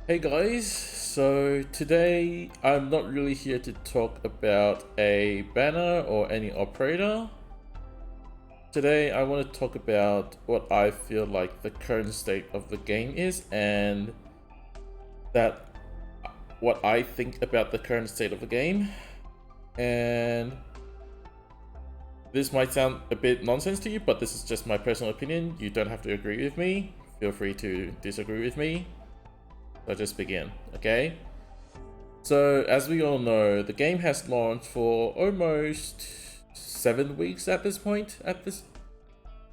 Hey guys, so today I'm not really here to talk about a banner or any operator. Today I want to talk about what I feel like the current state of the game is and that what I think about the current state of the game. And this might sound a bit nonsense to you, but this is just my personal opinion. You don't have to agree with me. Feel free to disagree with me. Let's just begin, okay? So, as we all know, the game has launched for almost 7 weeks at this point,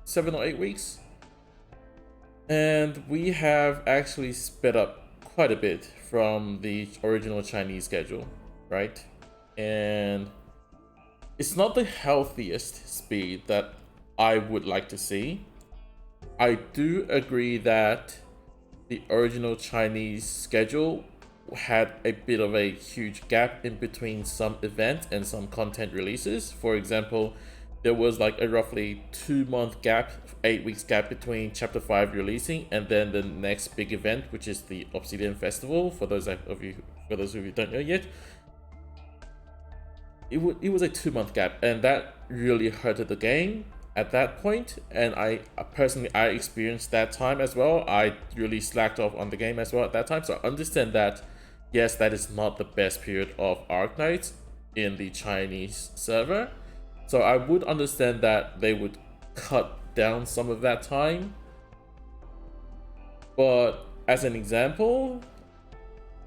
7 or 8 weeks. And we have actually sped up quite a bit from the original Chinese schedule, right? And it's not the healthiest speed that I would like to see. I do agree that the original Chinese schedule had a bit of a huge gap in between some events and some content releases. For example, there was like a roughly 2 month gap, 8 weeks gap between Chapter 5 releasing and then the next big event, which is the Obsidian Festival. For those of you who don't know yet, it was a 2 month gap, and that really hurted the game at that point. And I personally, I experienced that time as well. I really slacked off on the game as well at that time, so I understand that yes, that is not the best period of Arknights in the Chinese server, so I would understand that they would cut down some of that time. But as an example,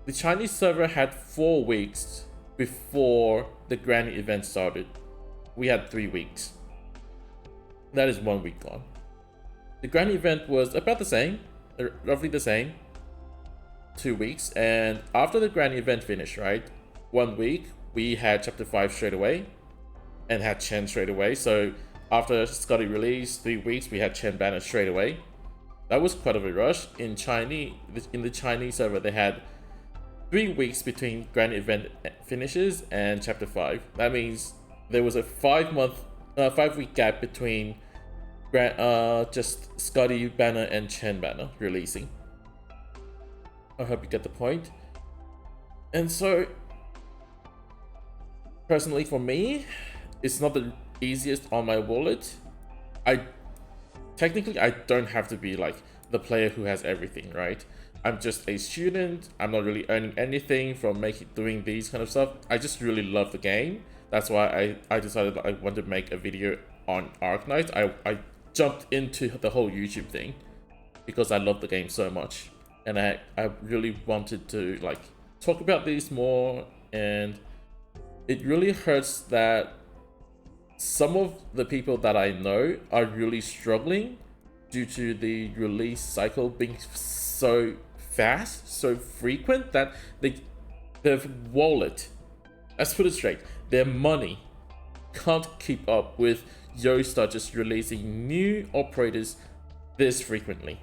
the Chinese server had 4 weeks before the granny event started. We had 3 weeks. That is 1 week gone. The granny event was about the same, roughly the same, 2 weeks. And after the granny event finished, right, 1 week, we had Chapter 5 straight away and had Chen straight away. So after Scotty released, 3 weeks, we had Chen banner straight away. That was quite of a rush. In the Chinese server, they had 3 weeks between grand event finishes and Chapter 5. That means there was a 5 week gap between just Scotty banner and Chen banner releasing. I hope you get the point. And so, personally for me, it's not the easiest on my wallet. I don't have to be like the player who has everything, right? I'm just a student. I'm not really earning anything from doing these kind of stuff. I just really love the game. That's why I decided that I wanted to make a video on Arknights. I jumped into the whole YouTube thing because I love the game so much. And I really wanted to like talk about these more. And it really hurts that some of the people that I know are really struggling due to the release cycle being so fast, so frequent, that their wallet, let's put it straight, their money can't keep up with Yoastar just releasing new operators this frequently.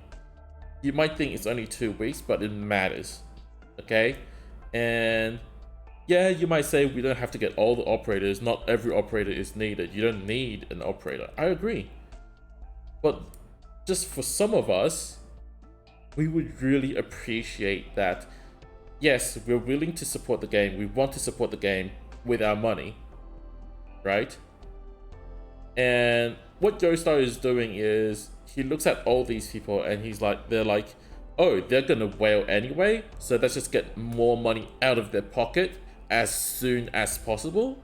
You might think it's only 2 weeks, but it matters, okay? And yeah, you might say we don't have to get all the operators. Not every operator is needed. You don't need an operator. I agree. But just for some of us, we would really appreciate that. Yes, we're willing to support the game. We want to support the game with our money, right? And what Joestar is doing is he looks at all these people and they're like, oh, they're gonna whale anyway, so let's just get more money out of their pocket as soon as possible.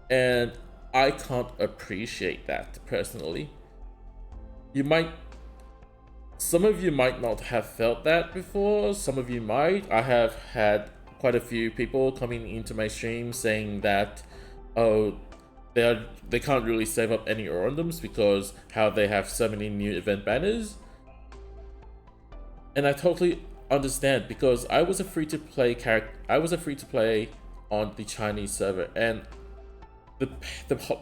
And I can't appreciate that personally. Some of you might not have felt that before, some of you might. I have had quite a few people coming into my stream saying that, oh, they can't really save up any Orundums because how they have so many new event banners. And I totally understand, because I was a free-to-play character. I was a free-to-play on the Chinese server, and the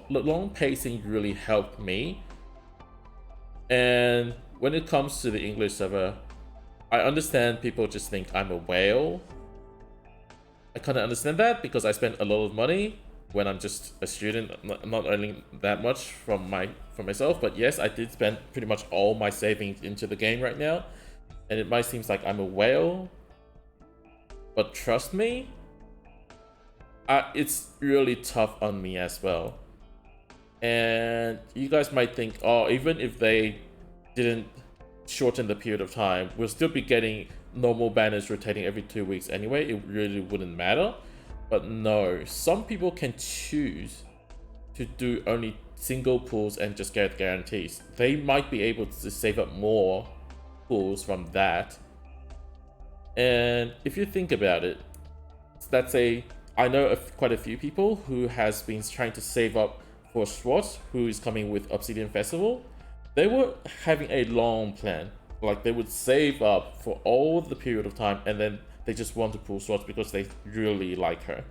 long pacing really helped me. And when it comes to the English server, I understand people just think I'm a whale. I kind of understand that because I spent a lot of money when I'm just a student, not earning that much from myself. But yes, I did spend pretty much all my savings into the game right now. and it might seem like I'm a whale, but trust me, it's really tough on me as well. And you guys might think, oh, even if they didn't shorten the period of time, we'll still be getting normal banners rotating every 2 weeks anyway. It really wouldn't matter. But no, some people can choose to do only single pulls and just get guarantees. They might be able to save up more pulls from that. And if you think about it, let's say I know quite a few people who has been trying to save up for Schwartz, who is coming with Obsidian Festival. They were having a long plan. Like, they would save up for all the period of time, and then they just want to pull Schwartz because they really like her.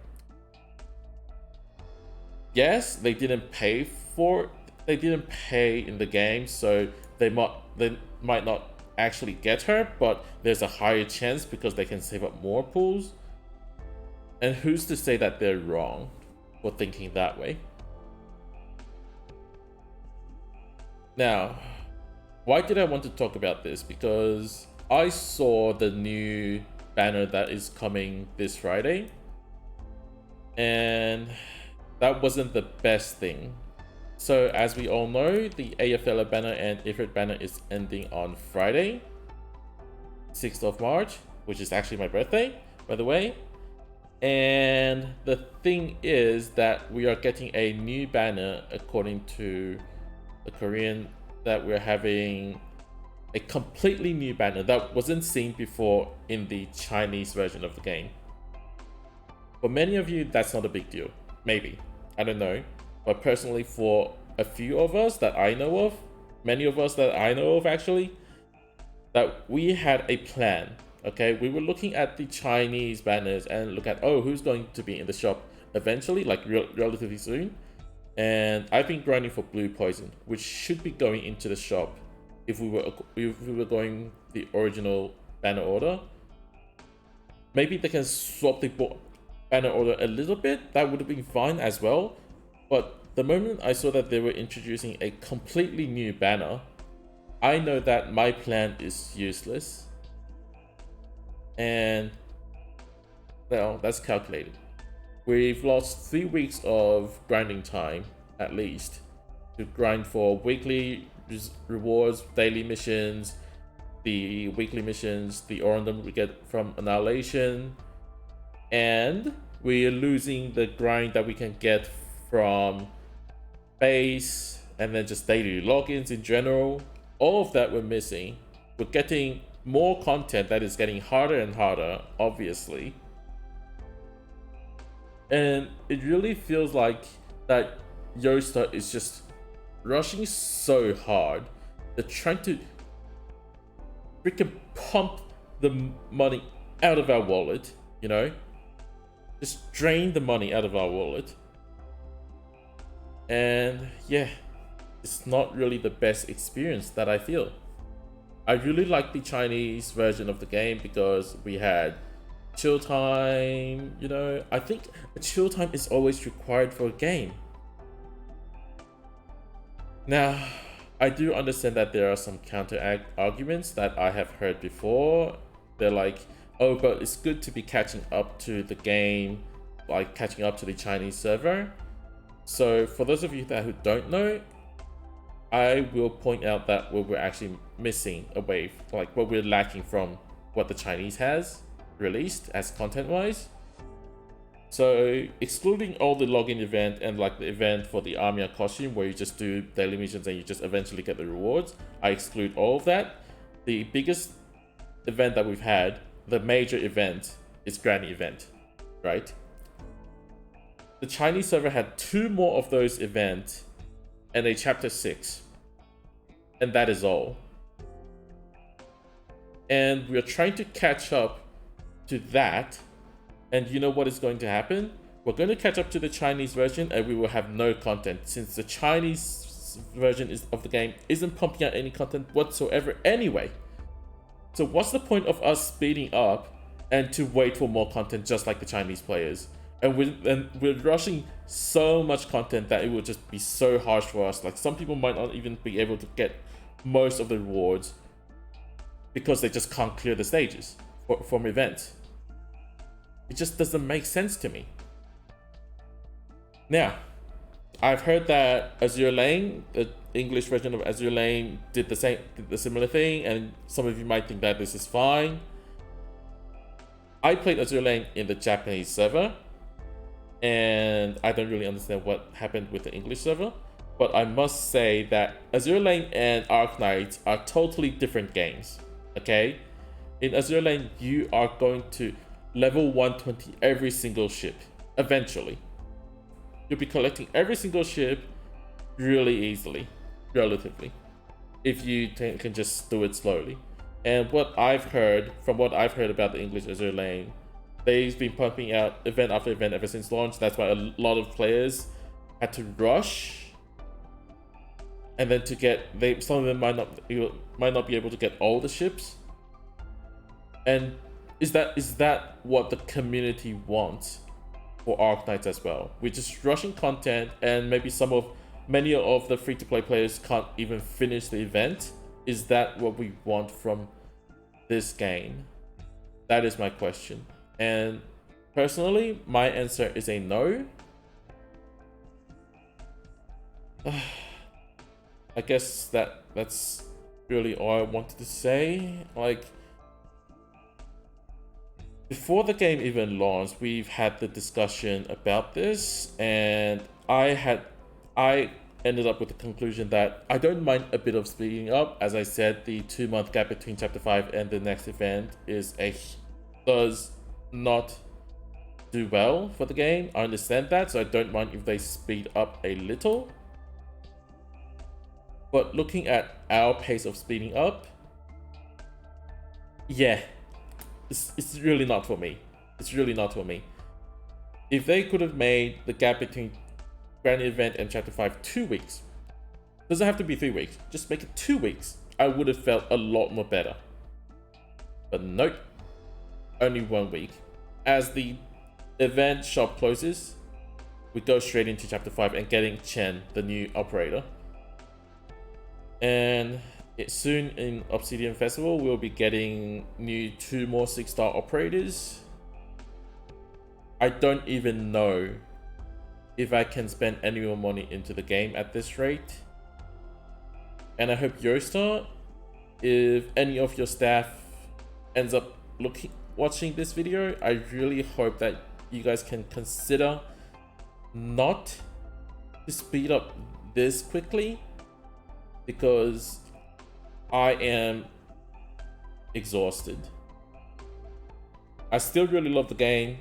Yes, they didn't pay in the game, so they might not actually get her, but there's a higher chance because they can save up more pulls. And who's to say that they're wrong for thinking that way? Now, why did I want to talk about this? Because I saw the new banner that is coming this Friday, and that wasn't the best thing. So as we all know, the AFL banner and Ifrit banner is ending on Friday, 6th of March, which is actually my birthday, by the way. And the thing is that we are getting a new banner, according to the Korean, that we're having a completely new banner that wasn't seen before in the Chinese version of the game. For many of you, that's not a big deal. Maybe. I don't know. But personally, for a few of us that I know of, many of us that I know of actually, that we had a plan. Okay, we were looking at the Chinese banners and look at, oh, who's going to be in the shop eventually, like relatively soon. And I've been grinding for Blue Poison, which should be going into the shop if we were going the original banner order. Maybe they can swap the banner order a little bit. That would have been fine as well. But the moment I saw that they were introducing a completely new banner, I know that my plan is useless. And well, that's calculated. We've lost 3 weeks of grinding time, at least, to grind for weekly rewards, daily missions, the weekly missions, the Orandom we get from Annihilation, and we're losing the grind that we can get from base, and then just daily logins in general. All of that we're missing. We're getting more content that is getting harder and harder, obviously. And it really feels like that Yosta is just rushing so hard. They're trying to freaking pump the money out of our wallet, you know? Just drain the money out of our wallet. And yeah, it's not really the best experience that I feel. I really like the Chinese version of the game because we had chill time, you know. I think a chill time is always required for a game. Now, I do understand that there are some counter arguments that I have heard before. They're like, oh, but it's good to be catching up to the game, like catching up to the Chinese server. So for those of you who don't know, I will point out that what we're actually missing away, like what we're lacking from what the Chinese has released as content-wise. So excluding all the login event and like the event for the Armia costume where you just do daily missions and you just eventually get the rewards, I exclude all of that. The biggest event that we've had, the major event, is Granny event, right? The Chinese server had 2 more of those events and a chapter 6, and that is all. And we're trying to catch up to that, and you know what is going to happen? We're going to catch up to the Chinese version and we will have no content, since the Chinese version of the game isn't pumping out any content whatsoever anyway. So what's the point of us speeding up and to wait for more content just like the Chinese players? And we're rushing so much content that it will just be so harsh for us. Like, some people might not even be able to get most of the rewards. because they just can't clear the stages from events. It just doesn't make sense to me. Now, I've heard that Azur Lane, the English version of Azur Lane, did the similar thing, and some of you might think that this is fine. I played Azur Lane in the Japanese server, and I don't really understand what happened with the English server, but I must say that Azur Lane and Arknights are totally different games, okay? In Azur Lane, you are going to level 120 every single ship, eventually. You'll be collecting every single ship really easily, relatively, if you can just do it slowly. And from what I've heard about the English Azur Lane, they've been pumping out event after event ever since launch. That's why a lot of players had to rush, and then some of them might not be able to get all the ships. And is that what the community wants for Arknights as well? We're just rushing content, and maybe many of the free-to-play players can't even finish the event. Is that what we want from this game? That is my question. And personally, my answer is a no. I guess that's really all I wanted to say. Like, before the game even launched, we've had the discussion about this, and I ended up with the conclusion that I don't mind a bit of speeding up. As I said, the 2-month gap between Chapter 5 and the next event does not do well for the game. I understand that, so I don't mind if they speed up a little. But looking at our pace of speeding up, yeah, it's really not for me. It's really not for me. If they could have made the gap between Grand Event and Chapter 5 2 weeks, doesn't have to be 3 weeks, just make it 2 weeks, I would have felt a lot more better. But nope, only 1 week. As the event shop closes, we go straight into Chapter 5 and getting Chen, the new operator. And soon in Obsidian Festival, we'll be getting 2 more 6-star operators. I don't even know if I can spend any more money into the game at this rate. And I hope Yosta, if any of your staff ends up watching this video, I really hope that you guys can consider not to speed up this quickly, because I am exhausted. I still really love the game,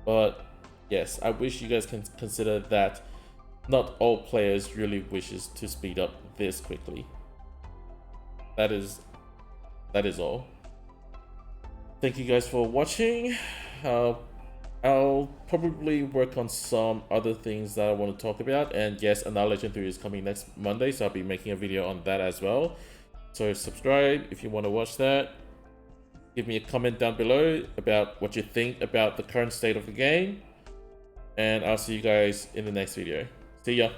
but yes, I wish you guys can consider that not all players really wishes to speed up this quickly. That is all. Thank you guys for watching. I'll probably work on some other things that I want to talk about, and yes, Another Legend 3 is coming next Monday, so I'll be making a video on that as well. So subscribe if you want to watch that. Give me a comment down below about what you think about the current state of the game, and I'll see you guys in the next video. See ya.